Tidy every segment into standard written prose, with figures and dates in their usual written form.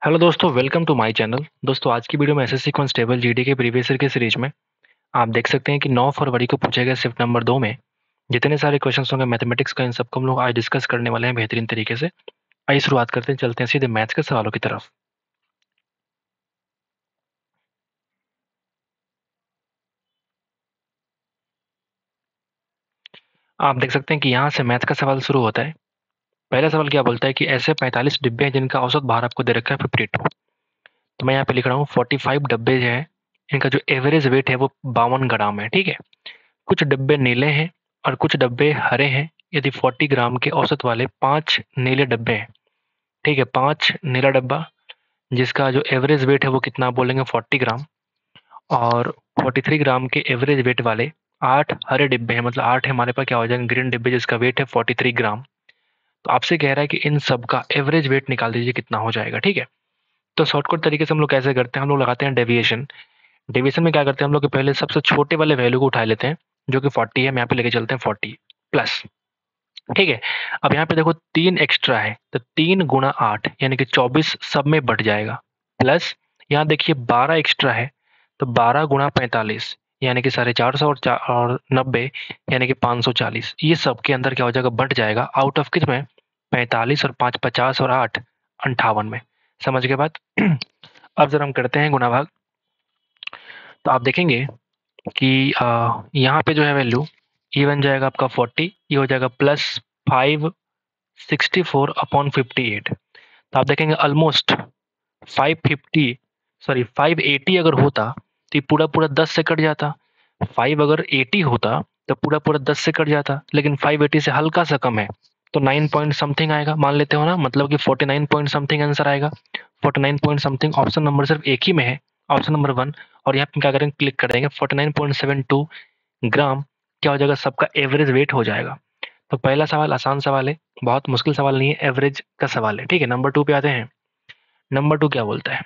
Hello दोस्तों, welcome to my channel. दोस्तों, आज की वीडियो में एसएससी कांस्टेबल जीडी के प्रीवियस ईयर के सीरीज में आप देख सकते हैं कि 9 फरवरी को पूछे गए शिफ्ट नंबर 2 में जितने सारे क्वेश्चंस होंगे मैथमेटिक्स का, इन सबको हम लोग आज डिस्कस करने वाले हैं बेहतरीन तरीके से। आइए शुरुआत करते हैं, चलते हैं सीधे मैथ्स के सवालों की तरफ। आप देख सकते हैं कि यहाँ से मैथ का सवाल शुरू होता है। पहला सवाल क्या बोलता है कि ऐसे 45 डिब्बे हैं जिनका औसत भार आपको दे रखा है 52। तो मैं यहाँ पे लिख रहा हूँ 45 डब्बे जो है, इनका जो एवरेज वेट है वो 52 ग्राम है। ठीक है, कुछ डब्बे नीले हैं और कुछ डब्बे हरे हैं। यदि 40 ग्राम के औसत वाले 5 नीले डब्बे हैं, ठीक है, 5 नीला डब्बा जिसका जो एवरेज वेट है वो कितना बोलेंगे 40 ग्राम, और 43 ग्राम के एवरेज वेट वाले 8 हरे डिब्बे हैं, मतलब 8 हमारे पास क्या हो जाएंगे ग्रीन डिब्बे जिसका वेट है 43 ग्राम। तो आपसे कह रहा है कि इन सब का एवरेज वेट निकाल दीजिए कितना हो जाएगा। ठीक है, तो शॉर्टकट तरीके से हम लोग कैसे करते हैं, हम लोग लगाते हैं डेविएशन। डेविएशन में क्या करते हैं हम लोग कि पहले सबसे छोटे वाले वैल्यू को उठा लेते हैं जो कि 40 है। हम यहाँ पे लेके चलते हैं 40 प्लस। ठीक है, अब यहाँ पे देखो 3 एक्स्ट्रा है तो 3 गुणा 8 यानी कि 24 सब में बढ़ जाएगा। प्लस यहाँ देखिए 12 एक्स्ट्रा है तो 12 गुणा 45 यानी कि 450 और 90 यानी कि 540। ये सब के अंदर क्या हो जाएगा, बढ़ जाएगा। आउट ऑफ किस में, 45 और 5 50 और 8 58 में। समझ गए बात। अब जरा हम करते हैं गुणा भाग। तो आप देखेंगे कि यहाँ पे जो है वैल्यू, ये बन जाएगा आपका 40, ये हो जाएगा प्लस 564 अपॉन 58। तो आप देखेंगे ऑलमोस्ट 550, सॉरी 580 अगर होता तो ये पूरा पूरा 10 से कट जाता। 5 अगर 80 होता तो पूरा पूरा 10 से कट जाता, लेकिन 580 से हल्का सा कम है तो 9 पॉइंट समथिंग आएगा, मान लेते हो ना, मतलब कि 49 पॉइंट समथिंग आंसर आएगा। 49 पॉइंट समथिंग ऑप्शन नंबर सिर्फ एक ही में है, ऑप्शन नंबर 1। और यहाँ पे क्या करेंगे, क्लिक कर देंगे, 49.72 ग्राम क्या हो जाएगा, सबका एवरेज वेट हो जाएगा। तो पहला सवाल आसान सवाल है, बहुत मुश्किल सवाल नहीं है, एवरेज का सवाल है। ठीक है, नंबर 2 पे आते हैं। नंबर 2 क्या बोलता है,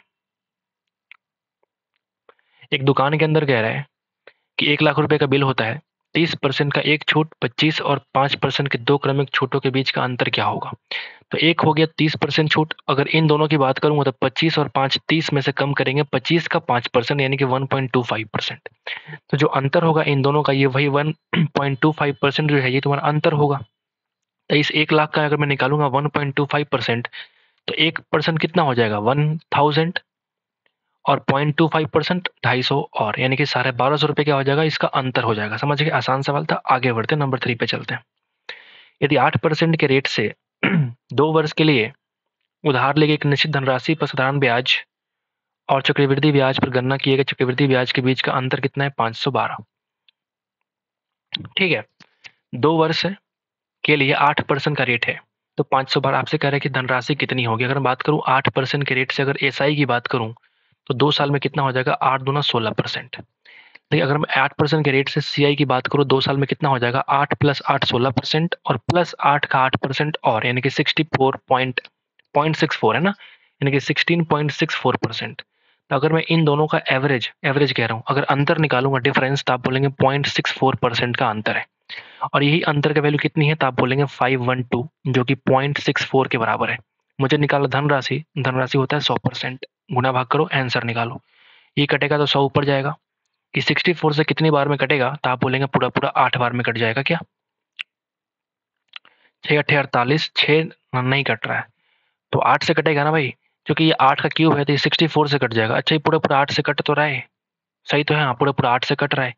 एक दुकान के अंदर कह रहा है कि 1 लाख रुपए का बिल होता है, 30% का एक छूट, 25 और 5% के दो क्रमिक छूटों के बीच का अंतर क्या होगा। तो एक हो गया 30% छूट, अगर इन दोनों की बात करूंगा तो 25 और 5 30 में से कम करेंगे 25 का 5% यानी कि 1.25%। तो जो अंतर होगा इन दोनों का, ये वही 1.25% जो है ये तुम्हारा अंतर होगा। तो इस 1 लाख का अगर मैं निकालूंगा 1.25%, तो 1% कितना हो जाएगा 1000, और 0.25% 250, और यानी कि 1250 रुपये क्या हो जाएगा, इसका अंतर हो जाएगा। समझ गए, आसान सवाल था। आगे बढ़ते नंबर 3 पे चलते हैं। यदि 8% के रेट से 2 वर्ष के लिए उधार लेके एक निश्चित धनराशि पर साधारण ब्याज और चक्रवृद्धि ब्याज पर गणना किए गए चक्रवृद्धि ब्याज के बीच का अंतर कितना है 512। ठीक है, 2 वर्ष के लिए 8% का रेट है तो 512। आपसे कह रहे हैं कि धनराशि कितनी होगी। अगर मैं बात करूं 8% के रेट से, अगर एसआई की बात करूं तो 2 साल में कितना हो जाएगा, 8 दूना 16%। देखिए, अगर मैं 8% के रेट से सीआई की बात करूं 2 साल में कितना हो जाएगा, 8 प्लस 8 16%, और प्लस 8 का 8% और यानी कि 64 है ना, यानी कि 16.64%। तो अगर मैं इन दोनों का एवरेज एवरेज कह रहा हूँ, अगर अंतर निकालूंगा डिफरेंस, तो आप बोलेंगे 0.64% का अंतर है। और यही अंतर का वैल्यू कितनी है, तो आप बोलेंगे 512, जो कि 0.64 के बराबर है। मुझे निकाला धनराशि, धनराशि होता है 100%, गुना भाग करो आंसर निकालो। ये कटेगा तो 100 ऊपर जाएगा। कि 64 से कितनी बार में कटेगा, तो आप बोलेंगे पूरा पूरा 8 बार में कट जाएगा। क्या 6 अट्ठे 48, 6 नहीं कट रहा है तो 8 से कटेगा ना भाई, क्योंकि ये 8 का क्यूब है तो ये 64 से कट जाएगा। अच्छा, ये पूरा पूरा 8 से कट तो रहा है, सही तो है, हाँ पूरा पूरा 8 से कट रहा है।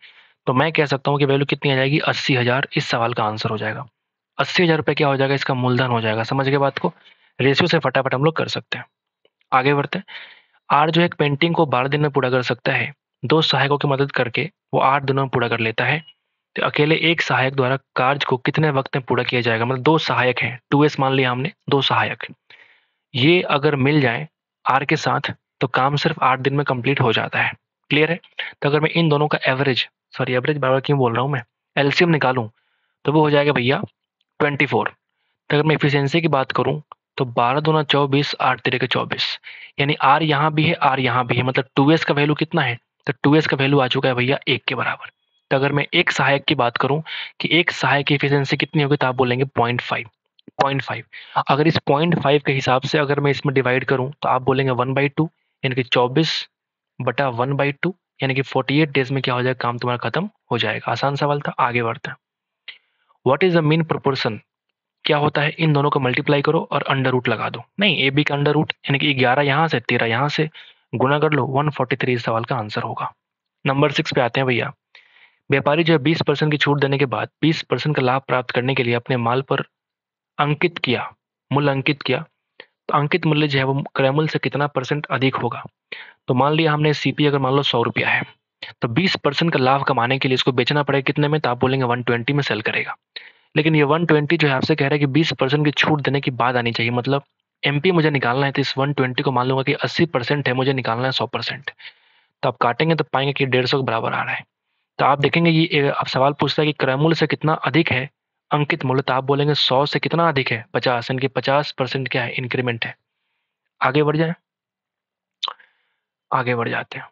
तो मैं कह सकता हूँ कि वैल्यू कितनी आ जाएगी, 80,000 इस सवाल का आंसर हो जाएगा। 80,000 रुपये क्या हो जाएगा, इसका मूलधन हो जाएगा। समझ गए बात को, रेशियो से फटाफट हम लोग कर सकते हैं। आगे बढ़ते हैं। आर जो एक पेंटिंग को 12 दिन में पूरा कर सकता है, 2 सहायकों की मदद करके वो 8 दिनों में पूरा कर लेता है, तो अकेले एक सहायक द्वारा कार्य को कितने वक्त में पूरा किया जाएगा। मतलब 2 सहायक हैं, 2s मान लिया हमने, 2 सहायक, ये अगर मिल जाए आर के साथ तो काम सिर्फ 8 दिन में कंप्लीट हो जाता है। क्लियर है। तो अगर मैं इन दोनों का एवरेज, सॉरी एवरेज बार क्यों बोल रहा हूँ मैं, एलसीएम निकालूं तो वो हो जाएगा भैया 24। तो अगर मैं एफिशिएंसी की बात करूं तो 12 दूना 24, 8 तिरे के 24, यानी आर यहाँ भी है आर यहाँ भी है, मतलब 2s का वैल्यू कितना है, तो 2s का वैल्यू आ चुका है भैया 1 के बराबर। तो अगर मैं एक सहायक की बात करूं कि एक सहायक की एफिशिएंसी कितनी होगी, तो आप बोलेंगे 0.5। 0.5। अगर इस 0.5 के हिसाब से अगर मैं इसमें डिवाइड करूं तो आप बोलेंगे 1/2, यानी कि 24/1/2, यानी कि 48 डेज में क्या हो जाएगा, काम तुम्हारा खत्म हो जाएगा। आसान सवाल था, आगे बढ़ते हैं। What is the mean proportion, क्या होता है, इन दोनों को मल्टीप्लाई करो और अंडर रूट लगा दो। नहीं, ए बी का अंडर रूट, यानी कि 11 यहाँ से 13 यहाँ से गुना कर लो, 143 इस सवाल का आंसर होगा। नंबर 6 पे आते हैं भैया। व्यापारी जो है 20% की छूट देने के बाद 20% का लाभ प्राप्त करने के लिए अपने माल पर अंकित किया, मूल्य अंकित किया, तो अंकित मूल्य जो है वो क्रय मूल्य से कितना परसेंट अधिक होगा। तो मान लिया हमने सीपी अगर मान लो 100 रुपया है, तो 20% का लाभ कमाने के लिए इसको बेचना पड़ेगा कितने में, तो आप बोलेंगे 120 में सेल करेगा। लेकिन ये 120 जो है आपसे कह रहा है कि 20% की छूट देने के बाद आनी चाहिए, मतलब एमपी मुझे निकालना है, तो इस 120 को मान लूंगा कि 80% है, मुझे निकालना है 100%। तो आप काटेंगे तो पाएंगे कि 150 के बराबर आ रहा है। तो आप देखेंगे ये आप सवाल पूछता है कि क्रय मूल्य से कितना अधिक है अंकित मूल्य, तो आप बोलेंगे 100 से कितना अधिक है, 50, यानी कि 50% क्या है, इंक्रीमेंट है। आगे बढ़ जाए, आगे बढ़ जाते हैं।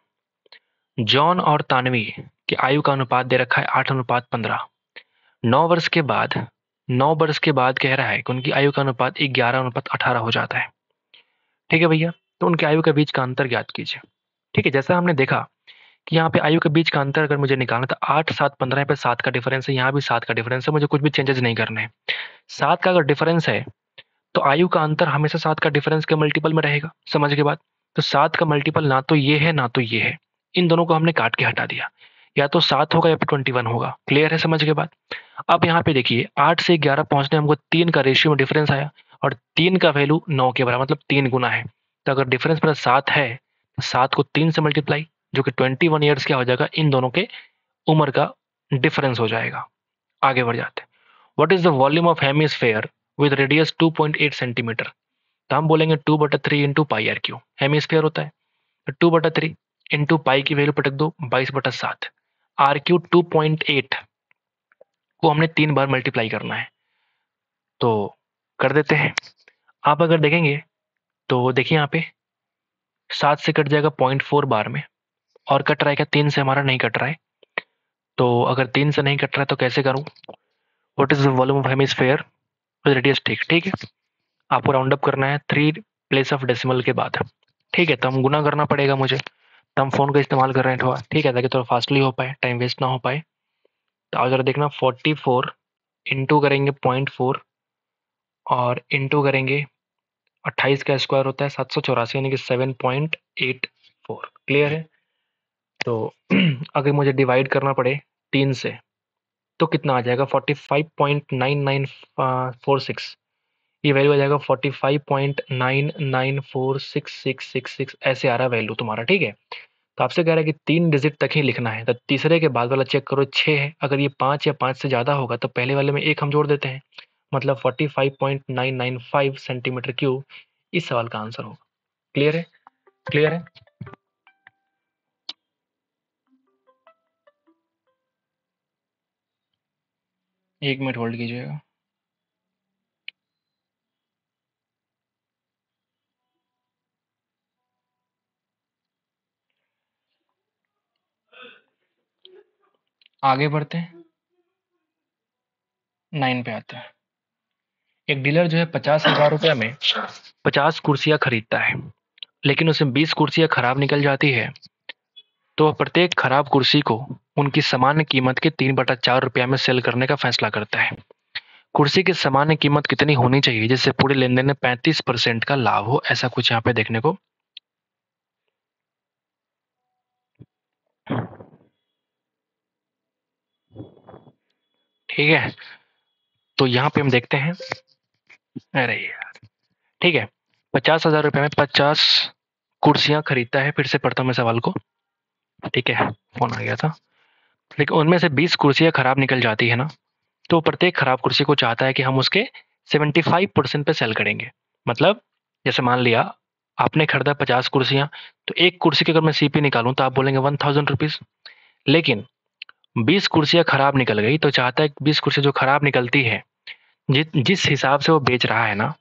जॉन और तानवी की आयु का अनुपात दे रखा है 8:15। 9 वर्ष के बाद, 9 वर्ष के बाद कह रहा है कि उनकी आयु का अनुपात 11:18 हो जाता है। ठीक है भैया, तो उनकी आयु के बीच का अंतर ज्ञात कीजिए। ठीक है, जैसा हमने देखा कि यहाँ पे आयु के बीच का अंतर अगर मुझे निकालना था, 8 7 15 पे 7 का डिफरेंस है, यहाँ भी 7 का डिफरेंस है, मुझे कुछ भी चेंजेस नहीं करने हैं। 7 का अगर डिफरेंस है तो आयु का अंतर हमेशा 7 का डिफरेंस के मल्टीपल में रहेगा, समझ के बाद। तो 7 का मल्टीपल ना तो ये है ना तो ये है, इन दोनों को हमने काट के हटा दिया, या तो 7 होगा या फिर 21 होगा। क्लियर है, समझ के बाद। अब यहाँ पे देखिए 8 से 11 पहुंचने हमको 3 का रेशियो में डिफरेंस आया, और 3 का वैल्यू 9 के बराबर, मतलब 3 गुना है। तो अगर डिफरेंस मेरा 7 है तो 7 को 3 से मल्टीप्लाई, जो कि 21 ईयर्स क्या हो जाएगा, इन दोनों के उम्र का डिफरेंस हो जाएगा। आगे बढ़ जाते हैं। What is the volume of hemisphere with radius 2.8 centimetre, तो हम बोलेंगे 2/3 into pi R cube, hemisphere होता है, तो 2/3 इंटू पाई की वैल्यू पटक दो, 22/7, आर क्यू 2.8 को हमने 3 बार मल्टीप्लाई करना है, तो कर देते हैं। आप अगर देखेंगे तो देखिए यहाँ पे 7 से कट जाएगा 0.4 बार में, और कट रहा है क्या, 3 से हमारा नहीं कट रहा है। तो अगर 3 से नहीं कट रहा है तो कैसे करूँ, what is the volume of hemisphere with radius, ठीक है, आपको राउंड अप करना है 3 प्लेस ऑफ डेसिमल के बाद। ठीक है, तो हम गुना करना पड़ेगा मुझे, तो हम फोन का इस्तेमाल कर रहे हैं थोड़ा, ठीक है, ताकि थोड़ा फास्टली हो पाए, टाइम वेस्ट ना हो पाए। तो आप जरा देखना 44 इंटू करेंगे 0.4 और इंटू करेंगे 28 का स्क्वायर होता है 784, यानी कि 7.84। क्लियर है। तो अगर मुझे डिवाइड करना पड़े 3 से तो कितना आ जाएगा, 45.9946, ये वैल्यू आ जाएगा 45.994666, ऐसे आ रहा है वैल्यू तुम्हारा। ठीक है, तो आपसे कह रहा है कि 3 डिजिट तक ही लिखना है, तो तीसरे के बाद वाला चेक करो 6 है, अगर ये 5 या 5 से ज़्यादा होगा तो पहले वाले में 1 हम जोड़ देते हैं, मतलब 45.995 सेंटीमीटर क्यूब इस सवाल का आंसर होगा। क्लियर है, क्लियर है। एक मिनट होल्ड कीजिएगा। आगे बढ़ते हैं, 9 पे आते हैं। एक डीलर जो है 50,000 रुपया में 50 कुर्सियां खरीदता है, लेकिन उसमें 20 कुर्सियां खराब निकल जाती है, तो वह प्रत्येक खराब कुर्सी को उनकी सामान्य कीमत के 3/4 रुपया में सेल करने का फैसला करता है। कुर्सी की सामान्य कीमत कितनी होनी चाहिए जिससे पूरे लेनदेन में 35% का लाभ हो, ऐसा कुछ यहाँ पे देखने को। ठीक है, तो यहाँ पे हम देखते हैं, अरे यार, ठीक है, 50,000 रुपये में 50 कुर्सियां खरीदता है, फिर से पढ़ता हूँ मैं सवाल को, ठीक है, फोन आ गया था। लेकिन उनमें से 20 कुर्सियां खराब निकल जाती है ना, तो प्रत्येक खराब कुर्सी को चाहता है कि हम उसके 75% पे सेल करेंगे। मतलब जैसे मान लिया आपने खरीदा 50 कुर्सियां, तो एक कुर्सी की अगर मैं सीपी निकालूं तो आप बोलेंगे 1000 रुपीज, लेकिन 20 कुर्सियां खराब निकल गई तो चाहता है 20 कुर्सियां जो खराब निकलती है, जिस हिसाब से वो बेच रहा है ना,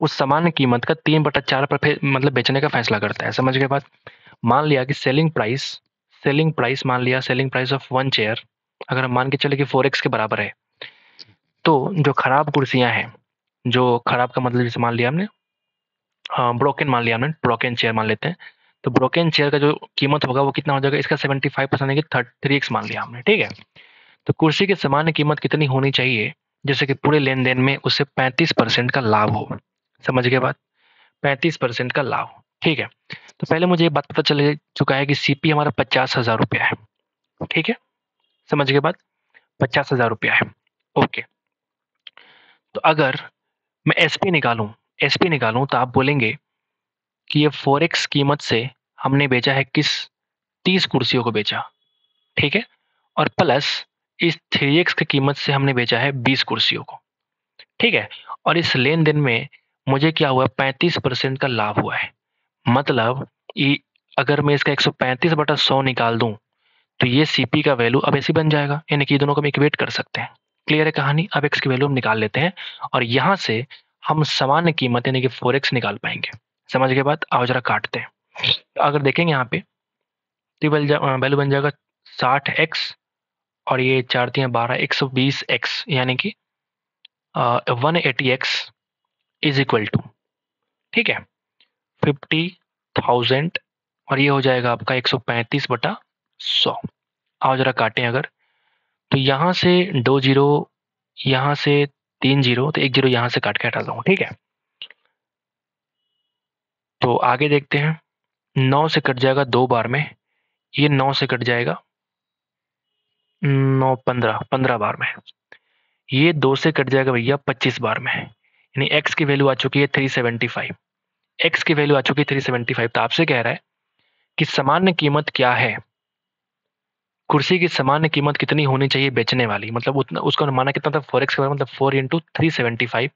उस सामान्य कीमत का 3/4 पर मतलब बेचने का फैसला करता है। समझ के बाद, मान लिया कि सेलिंग प्राइस मान लिया, सेलिंग प्राइस ऑफ 1 चेयर अगर हम मान के चले कि 4x के बराबर है, तो जो खराब कुर्सियां हैं, जो खराब का मतलब जैसे मान लिया हमने ब्रोकन मान लिया हमने, ब्रोकन चेयर मान लेते हैं, तो ब्रोकन चेयर का जो कीमत होगा वो कितना हो जाएगा, इसका 75% है कि 3x मान लिया हमने, ठीक है। तो कुर्सी की सामान्य कीमत कितनी होनी चाहिए जैसे कि पूरे लेन देन में उससे 35% का लाभ हो। समझ गए बात, 35% का लाभ, ठीक है। तो पहले मुझे ये बात पता चल चुका है कि सीपी हमारा 50,000 रुपया है, ठीक है। समझ गए बात, 50,000 रुपया है, ओके। तो अगर मैं एसपी निकालूं तो आप बोलेंगे कि ये फोरेक्स कीमत से हमने बेचा है किस 30 कुर्सियों को बेचा, ठीक है। और प्लस इस 3x की कीमत से हमने बेचा है 20 कुर्सियों को, ठीक है। और इस लेन देन में मुझे क्या हुआ, 35% का लाभ हुआ है। मतलब अगर मैं इसका 135/100 निकाल दूं तो ये सीपी का वैल्यू अब ऐसे बन जाएगा, यानी कि दोनों को हम इक्वेट कर सकते हैं। क्लियर है कहानी। अब एक्स की वैल्यू हम निकाल लेते हैं और यहां से हम सामान्य कीमत यानी कि 4x निकाल पाएंगे। समझ गए बात। आओ जरा काटते हैं। तो अगर देखेंगे यहाँ पे तो वैल्यू बन जाएगा 60x और ये 4×3=12, 120x, यानी कि 180x इज इक्वल टू, ठीक है, 50,000 और ये हो जाएगा आपका 135/100। आओ जरा काटें। अगर तो यहाँ से 2 जीरो, यहाँ से 3 जीरो, तो 1 जीरो यहाँ से काट के हटा दूंगा, ठीक है। तो आगे देखते हैं, 9 से कट जाएगा 2 बार में, ये 9 से कट जाएगा 9 15, 15 बार में, ये 2 से कट जाएगा भैया 25 बार में, यानी x की वैल्यू आ चुकी है 375। x की वैल्यू आ चुकी है 375। तो आपसे कह रहा है कि सामान्य कीमत क्या है, कुर्सी की सामान्य कीमत कितनी होनी चाहिए बेचने वाली, मतलब उतना उसका माना कितना था, 4x का मतलब 4 × 375।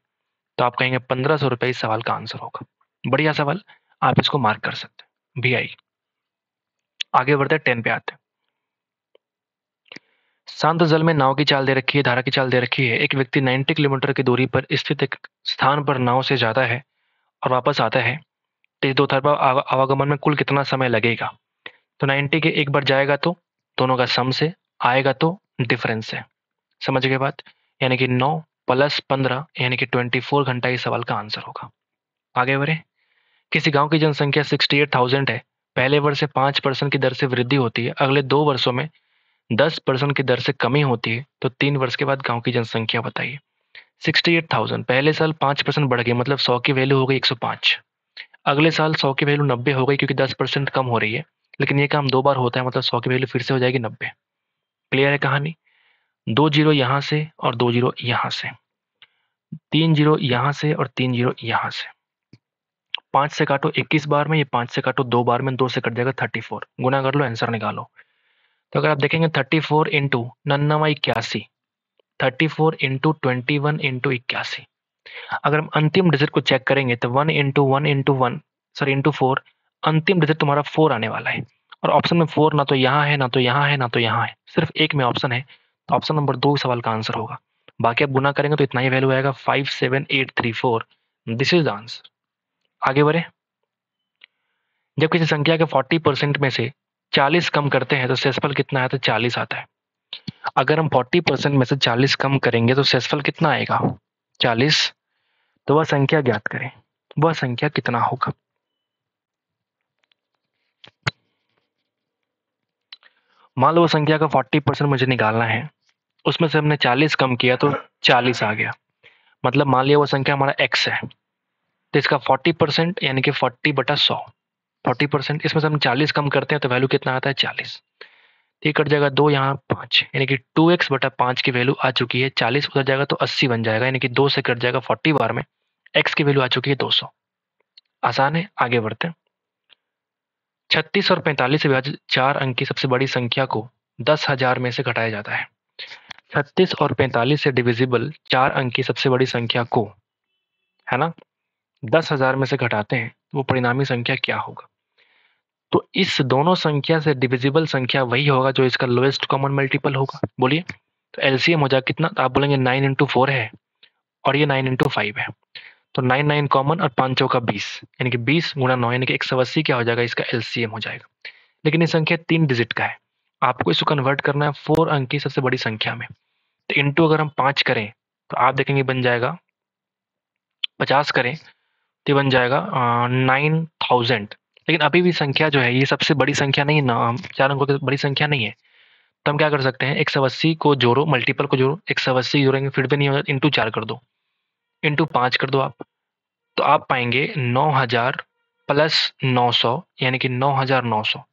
तो आप कहेंगे 1500 रुपये इस सवाल का आंसर होगा। बढ़िया सवाल, आप इसको मार्क कर सकते हैं भी आई। आगे बढ़ते हैं, 10 पे आते हैं। शांत जल में नाव की चाल दे रखी है, धारा की चाल दे रखी है। एक व्यक्ति 90 किलोमीटर की दूरी पर स्थित एक स्थान पर नाव से जाता है और वापस आता है, तो इस दो तरफा आवागमन में कुल कितना समय लगेगा। तो 90 के एक बार जाएगा तो दोनों का सम से, आएगा तो डिफरेंस से। समझ गए बात, यानी कि 9 + 15 यानी कि 24 घंटा इस सवाल का आंसर होगा। आगे बढ़े। किसी गांव की जनसंख्या 68,000 है। पहले वर्ष से 5% की दर से वृद्धि होती है, अगले 2 वर्षों में 10% की दर से कमी होती है, तो 3 वर्ष के बाद गांव की जनसंख्या बताइए। 68,000 पहले साल 5% बढ़ गई, मतलब 100 की वैल्यू हो गई 105। अगले साल 100 की वैल्यू 90 हो गई क्योंकि 10% कम हो रही है, लेकिन ये काम 2 बार होता है, मतलब 100 की वैल्यू फिर से हो जाएगी 90। क्लियर है कहानी। 2 जीरो यहाँ से और 2 जीरो यहाँ से, 3 जीरो यहाँ से और 3 जीरो यहाँ से। 5 से काटो 21 बार में, ये 5 से काटो 2 बार में, 2 से कट जाएगा 34। गुना कर लो, आंसर निकालो। तो अगर आप देखेंगे 34 इंटू 9981, 34 इंटू 21 इंटू 81। अगर हम अंतिम डिजिट को चेक करेंगे तो 1 इंटू 1 इंटू 1 सॉरी इंटू 4, अंतिम डिजिट तुम्हारा 4 आने वाला है। और ऑप्शन में 4 ना तो यहाँ है, ना तो यहाँ है, ना तो यहाँ है, सिर्फ एक में ऑप्शन है, तो ऑप्शन नंबर 2 सवाल का आंसर होगा। बाकी आप गुना करेंगे तो इतना ही वैल्यू आएगा 57834। This is the answer. आगे बढ़े। जब किसी संख्या के 40% में से 40 कम करते हैं तो शेषफल कितना आता है, 40 आता है। अगर हम 40% में से 40 कम करेंगे तो शेषफल कितना आएगा, 40। तो वह संख्या ज्ञात करें, वह संख्या कितना होगा। मान लो वो संख्या का 40% मुझे निकालना है, उसमें से हमने 40 कम किया तो 40 आ गया। मतलब मान लिया वो संख्या हमारा x है, तो इसका 40% यानी कि 40/100, 40%, इसमें से हम 40 कम करते हैं तो वैल्यू कितना आता है, 40। ये कट जाएगा 2, यहाँ 5, यानी कि 2x/5 की वैल्यू आ चुकी है 40, उधर जाएगा तो 80 बन जाएगा, यानी कि 2 से कट जाएगा 40 बार में, x की वैल्यू आ चुकी है 200। आसान है। आगे बढ़ते हैं। 36 और 45 से विभाजित 4 अंक की सबसे बड़ी संख्या को 10,000 में से घटाया जाता है। 36 और 45 से डिविजिबल 4 अंक की सबसे बड़ी संख्या को, है ना, 10,000 में से घटाते हैं तो वो परिणामी संख्या क्या होगा। तो इस दोनों संख्या से डिविजिबल संख्या वही होगा जो इसका लोएस्ट कॉमन मल्टीपल होगा। बोलिए। तो एलसीएम हो जाएगा कितना, तो आप बोलेंगे 9 × 4 है और ये 9 × 5 है, तो 9 9 कॉमन और 5 चौका 20, यानी कि 20 × 9 यानी कि 180 क्या हो जाएगा, इसका एलसीएम हो जाएगा। लेकिन ये संख्या 3 डिजिट का है, आपको इसको कन्वर्ट करना है 4 अंक की सबसे बड़ी संख्या में। तो इंटू अगर हम 5 करें तो आप देखेंगे बन जाएगा 50 करें तो बन जाएगा 9000। लेकिन अभी भी संख्या जो है ये सबसे बड़ी संख्या नहीं है ना, 4 अंकों की बड़ी संख्या नहीं है। तो हम क्या कर सकते हैं, 180 को जोड़ो, मल्टीपल को जोड़ो, 180 जोड़ेंगे फिर भी नहीं होगा, इंटू 4 कर दो, इंटू 5 कर दो आप, तो आप पाएंगे 9000 प्लस 900 यानी कि 9900।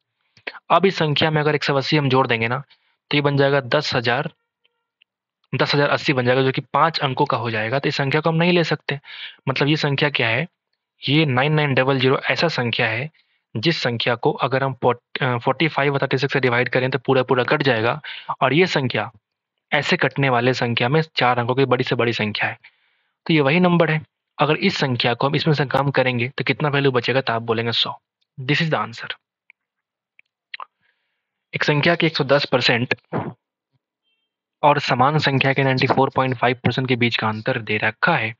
अब इस संख्या में अगर 180 हम जोड़ देंगे ना तो ये बन जाएगा 10,080 बन जाएगा, जो कि 5 अंकों का हो जाएगा। तो इस संख्या को हम नहीं ले सकते। मतलब ये संख्या क्या है, ये 9900 ऐसा संख्या है जिस संख्या को अगर हम 45 और 36 से डिवाइड करें तो पूरा पूरा कट जाएगा, और ये संख्या ऐसे कटने वाले संख्या में 4 अंकों की बड़ी से बड़ी संख्या है। तो ये वही नंबर है। अगर इस संख्या को हम इसमें से कम करेंगे तो कितना वैल्यू बचेगा, तो आप बोलेंगे 100। This is the answer. एक संख्या के 110% और समान संख्या के 94.5% के बीच का अंतर दे रखा है।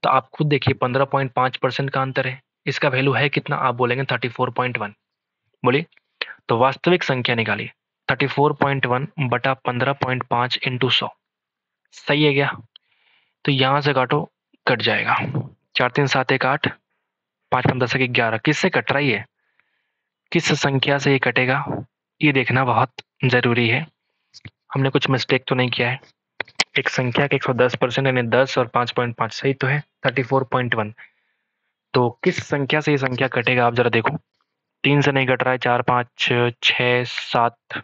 तो आप खुद देखिए 15.5% का अंतर है, इसका वैल्यू है कितना, आप बोलेंगे 34.1। बोलिए, तो वास्तविक संख्या निकालिए 34.1 बटा 15.5 इंटू 100। सही है क्या? तो यहां से काटो, कट जाएगा। 4 3 7 1 8, 5 5 10 11। किससे कट रहा है ये, किस संख्या से ये कटेगा, ये देखना बहुत जरूरी है। हमने कुछ मिस्टेक तो नहीं किया है। एक संख्या के 110% यानी 10 और 5.5 सही तो है, 34.1। तो किस संख्या से ये संख्या कटेगा, आप जरा देखो। 3 से नहीं कट रहा है, 4 5 6 7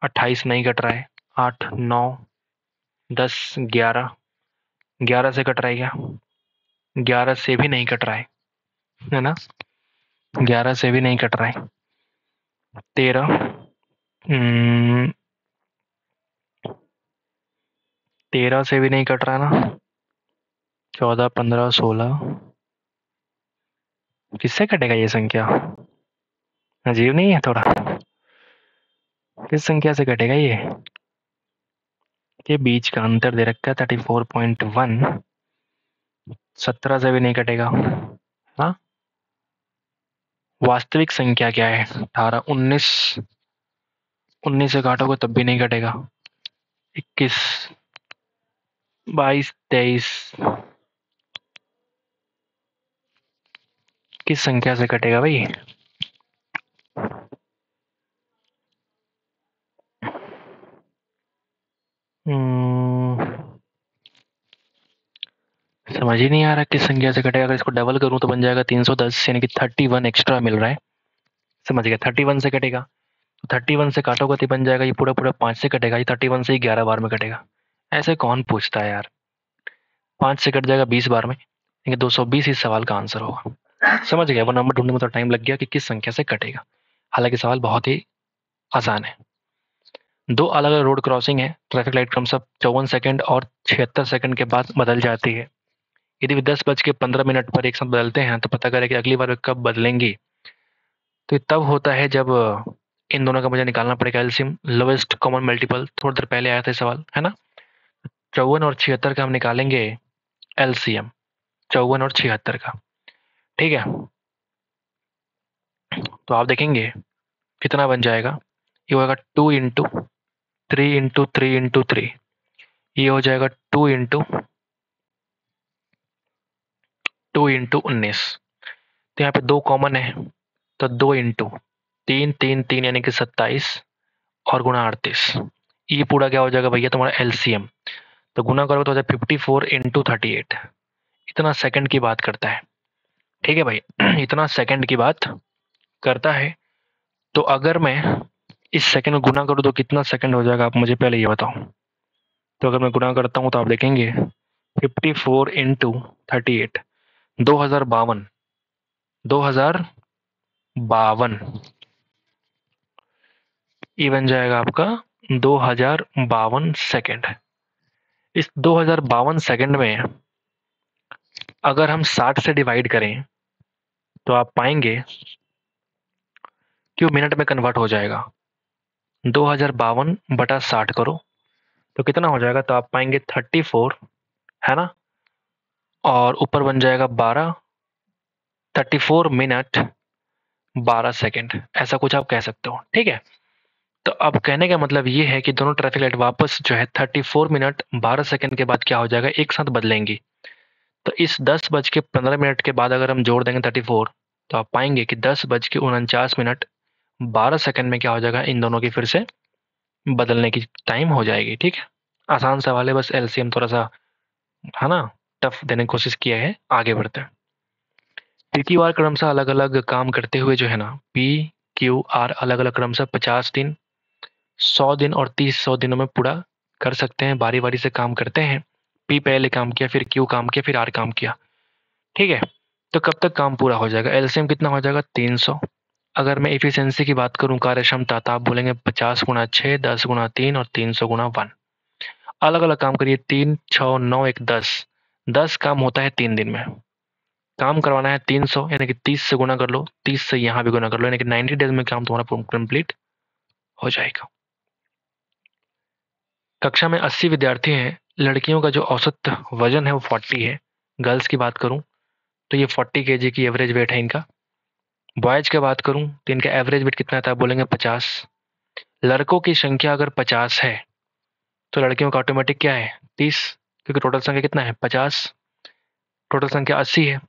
28 नहीं कट रहा है, 8 9 10 11, 11 से कट रहा है क्या, 11 से भी नहीं कट रहा है ना, 11 से भी नहीं कट रहा है। 13 13 से भी नहीं कट रहा है ना, 14 15 16। किससे कटेगा ये संख्या, अजीब नहीं है थोड़ा, किस संख्या से कटेगा ये बीच का अंतर दे रखा है 34.1, 17 से भी नहीं कटेगा। हाँ, वास्तविक संख्या क्या है, 18 19, 19 से काटोगे तब भी नहीं कटेगा। 21 22 23, किस संख्या से कटेगा भाई, समझ ही नहीं आ रहा किस संख्या से कटेगा। अगर इसको डबल करूं तो बन जाएगा 310, यानी कि 31 एक्स्ट्रा मिल रहा है। समझ गया, 31 से कटेगा। तो 31 से काटोगे तो बन जाएगा ये पूरा पूरा 5 से कटेगा, ये 31 से ही 11 बार में कटेगा। ऐसे कौन पूछता है यार, 5 से कट जाएगा 20 बार में, यानी 220 इस सवाल का आंसर होगा। समझ गया, वो नंबर ढूंढने में तो टाइम लग गया कि किस संख्या से कटेगा। हालांकि सवाल बहुत ही आसान है। 2 अलग अलग रोड क्रॉसिंग है, ट्रैफिक लाइट क्रमशः 54 सेकंड और 76 सेकंड के बाद बदल जाती है। यदि वे 10:15 पर एक साथ बदलते हैं तो पता करें कि अगली बार वे कब बदलेंगी। तो ये तब होता है जब इन दोनों का मुझे निकालना पड़ेगा एलसीएम, लोवेस्ट कॉमन मल्टीपल। थोड़ी देर पहले आया था सवाल, है ना। 54 और 76 का हम निकालेंगे एलसीएम, 54 और 76 का। ठीक है, तो आप देखेंगे कितना बन जाएगा, ये होगा 2 इंटू 3 इंटू 3 इंटू 3, ये हो जाएगा 2 इंटू 19। तो यहाँ पे 2 कॉमन है, तो 2 इंटू 3 3 3 यानी कि 27 और गुणा 38। ये पूरा क्या हो जाएगा भैया, तुम्हारा एलसीएम। तो गुना करोगे तो हो जाएगा 54 इंटू 38। इतना सेकंड की बात करता है। ठीक है भाई, इतना सेकंड की बात करता है। तो अगर मैं इस सेकंड में गुना करूँ तो कितना सेकंड हो जाएगा, आप मुझे पहले ये बताओ। तो अगर मैं गुना करता हूँ तो आप देखेंगे 54 इंटू 38, 2052, 2052, ये बन जाएगा आपका 2052 सेकंड। इस 2052 सेकंड में अगर हम 60 से डिवाइड करें तो आप पाएंगे कि वो मिनट में कन्वर्ट हो जाएगा। 2052 बटा 60 करो तो कितना हो जाएगा, तो आप पाएंगे 34, है ना, और ऊपर बन जाएगा 12, 34 मिनट 12 सेकंड, ऐसा कुछ आप कह सकते हो। ठीक है, तो अब कहने का मतलब ये है कि दोनों ट्रैफिक लाइट वापस जो है 34 मिनट 12 सेकंड के बाद क्या हो जाएगा, एक साथ बदलेंगी। तो इस 10:15 के बाद अगर हम जोड़ देंगे 34, तो आप पाएंगे कि 10:49 12 सेकंड में क्या हो जाएगा, इन दोनों की फिर से बदलने की टाइम हो जाएगी। ठीक है, आसान सवाल है, बस एलसीएम थोड़ा सा है ना टफ देने की कोशिश किया है। आगे बढ़ते हैं। पी क्यू आर क्रमशः अलग अलग काम करते हुए जो है ना, पी क्यू आर अलग अलग क्रमशः 50 दिन, 100 दिन और 30 दिनों में पूरा कर सकते हैं, बारी बारी से काम करते हैं। पी पहले काम किया, फिर क्यू काम किया, फिर आर काम किया। ठीक है, तो कब तक काम पूरा हो जाएगा, एलसीएम कितना हो जाएगा 300। अगर मैं एफिशिएंसी की बात करूं, कार्य क्षमता, तो आप बोलेंगे 50 गुणा 6, 10 गुणा 3 और 300 गुणा 1। अलग अलग काम करिए, 3 6 9 1 10, 10 काम होता है 3 दिन में। काम करवाना है 300, यानी कि 30 से गुना कर लो, 30 से यहाँ भी गुना कर लो, यानी कि 90 डेज में काम तुम्हारा कंप्लीट हो जाएगा। कक्षा में 80 विद्यार्थी हैं, लड़कियों का जो औसत वजन है वो 40 है। गर्ल्स की बात करूं तो ये 40 केजी की एवरेज वेट है इनका। बॉयज की बात करूं तो इनका एवरेज वेट कितना था, बोलेंगे 50। लड़कों की संख्या अगर 50 है तो लड़कियों का ऑटोमेटिक क्या है 30, क्योंकि टोटल संख्या कितना है 50, टोटल संख्या 80 है,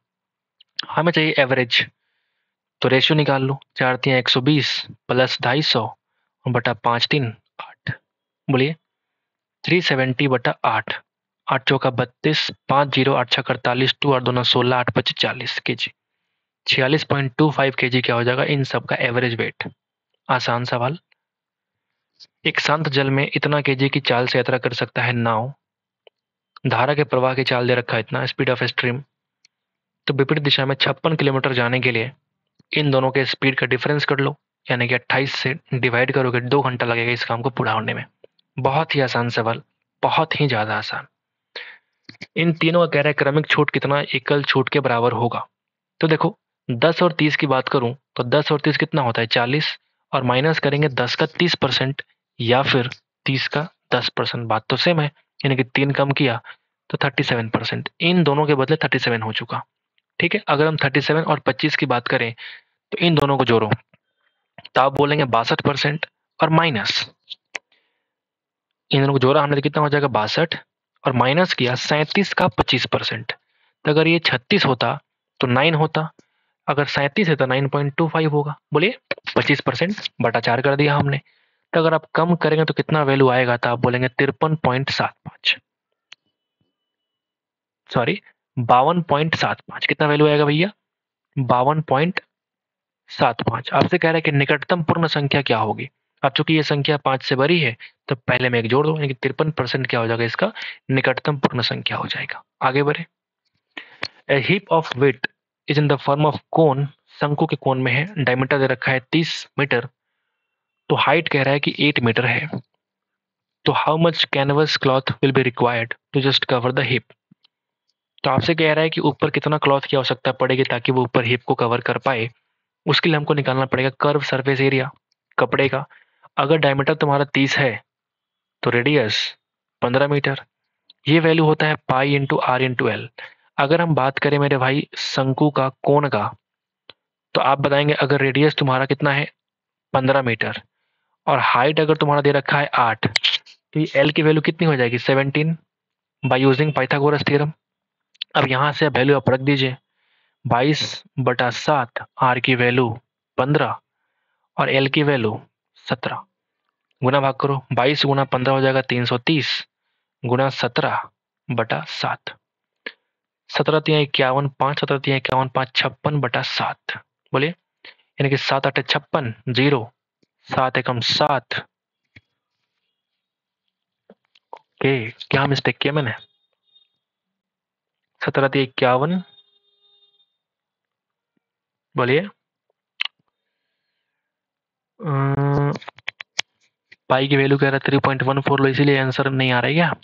हमें चाहिए एवरेज। तो रेशियो निकाल लो, 4 3 120 प्लस 250 बटा 5 3 8, बोलिए 370 बटा 8, 8 चौका 32, 5 0 8 छः 48, 2 8 2 16, 8 25 40 के जी, 46.25 kg क्या हो जाएगा इन सब का एवरेज वेट। आसान सवाल। एक शांत जल में इतना केजी की चाल से यात्रा कर सकता है नाव। धारा के प्रवाह की चाल दे रखा है इतना, स्पीड ऑफ स्ट्रीम। तो विपरीत दिशा में 56 किलोमीटर जाने के लिए इन दोनों के स्पीड का डिफरेंस कर लो, यानी कि 28 से डिवाइड करोगे, 2 घंटा लगेगा इस काम को पूरा होने में। बहुत ही आसान सवाल, बहुत ही ज्यादा आसान। इन तीनों का कह रहा है क्रमिक छूट कितना एकल छूट के बराबर होगा। तो देखो 10 और 30 की बात करूं तो 10 और 30 कितना होता है 40, और माइनस करेंगे 10 का 30% या फिर 30 का 10%, बात तो सेम है, यानी कि 3 कम किया तो 37%। इन दोनों के बदले 37 हो चुका। ठीक है, अगर हम 37 और 25 की बात करें तो इन दोनों को जोड़ो तो आप बोलेंगे 62%, और माइनस इन दोनों को जोड़ा हमने तो कितना हो जाएगा 62, और माइनस किया 37 का 25%। तो अगर ये 36 होता तो 9 होता, अगर 37 है तो 9.25 होगा। बोलिए 25% बटा 4 कर दिया हमने। तो अगर आप कम करेंगे तो कितना वैल्यू आएगा, तो आप बोलेंगे 53.75, सॉरी 52.75। कितना वैल्यू आएगा भैया 52.75। आपसे कह रहा है कि निकटतम पूर्ण संख्या क्या होगी। अब चूंकि ये संख्या 5 से बड़ी है तो पहले में एक जोड़ दो, यानी कि 53% क्या हो जाएगा इसका निकटतम पूर्ण संख्या हो जाएगा। आगे बढ़े। A heap of wheat is in the form of cone, शंकु के कोन में है, डायमीटर दे रखा है 30 मीटर, तो हाइट कह रहा है कि 8 मीटर है। तो how much canvas cloth will be required to just cover the hip. तो आपसे कह रहा है कि ऊपर कितना क्लॉथ की आवश्यकता पड़ेगी ताकि वो ऊपर हिप को कवर कर पाए। उसके लिए हमको निकालना पड़ेगा कर्व सरफेस एरिया कपड़े का। अगर डायमीटर तुम्हारा 30 है तो रेडियस 15 मीटर, ये वैल्यू होता है pi into R into L. अगर हम बात करें मेरे भाई शंकु का कोण का, तो आप बताएंगे अगर रेडियस तुम्हारा कितना है 15 मीटर और हाइट अगर तुम्हारा दे रखा है 8, तो ये एल की वैल्यू कितनी हो जाएगी 17 बाय यूजिंग पाइथागोरस थ्योरम। अब यहाँ से वैल्यू आप रख दीजिए 22/7, आर की वैल्यू 15 और एल की वैल्यू 17, गुना भाग करो 22 गुना 15 हो जाएगा 330 गुना 17/7, 17 तिया 51, 5 17 तिया 51, 5 56/7। बोलिए, यानी कि 7 8 56, 0 7 एकम 7। ओके, क्या मिस्टेक किया मैंने, 17 तिया 51, बोलिए पाई की वैल्यू कह रहा है 3.14 लो, इसीलिए आंसर नहीं आ रहा है क्या,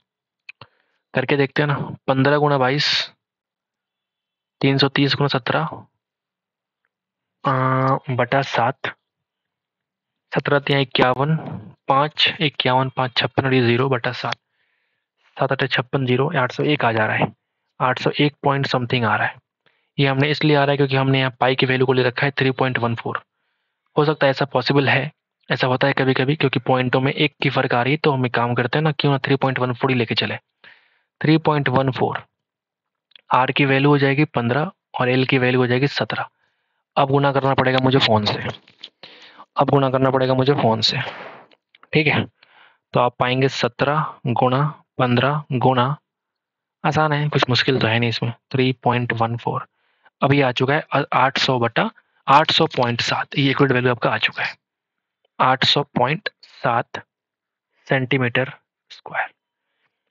करके देखते हैं ना। 15 गुना 22, 330 गुना 17 बटा 7, 17 तिया 51, 5 51, 5 56 और ये 0/7, 7 8 56, 0 801 आ जा रहा है, 801 पॉइंट समथिंग आ रहा है। ये हमने इसलिए आ रहा है क्योंकि हमने यहाँ पाई की वैल्यू को ले रखा है 3.14। हो सकता है ऐसा पॉसिबल है ऐसा होता है कभी-कभी क्योंकि पॉइंटों में 1 की फ़र्क आ रही है, तो हम एक काम करते हैं ना, क्यों ना 3.14 ही लेके चलें। 3.14 R की वैल्यू हो जाएगी 15 और L की वैल्यू हो जाएगी 17। अब गुणा करना पड़ेगा मुझे फ़ोन से। ठीक है? तो आप पाएँगे 17 गुणा 15 गुणा, आसान है, कुछ मुश्किल तो है नहीं इसमें, 3.14। अब ये आ चुका है 800/800.7, ये यूनिट वैल्यू आपका आ चुका है 800.7 सेंटीमीटर स्क्वायर।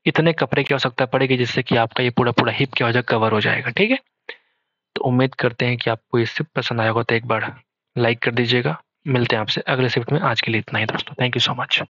इतने कपड़े की आवश्यकता पड़ेगी जिससे कि आपका ये पूरा हिप क्या हो जाए, कवर हो जाएगा। ठीक है, तो उम्मीद करते हैं कि आपको ये सिर्फ पसंद आया होगा, तो एक बार लाइक कर दीजिएगा। मिलते हैं आपसे अगले शिफ्ट में। आज के लिए इतना ही दोस्तों, थैंक यू सो मच।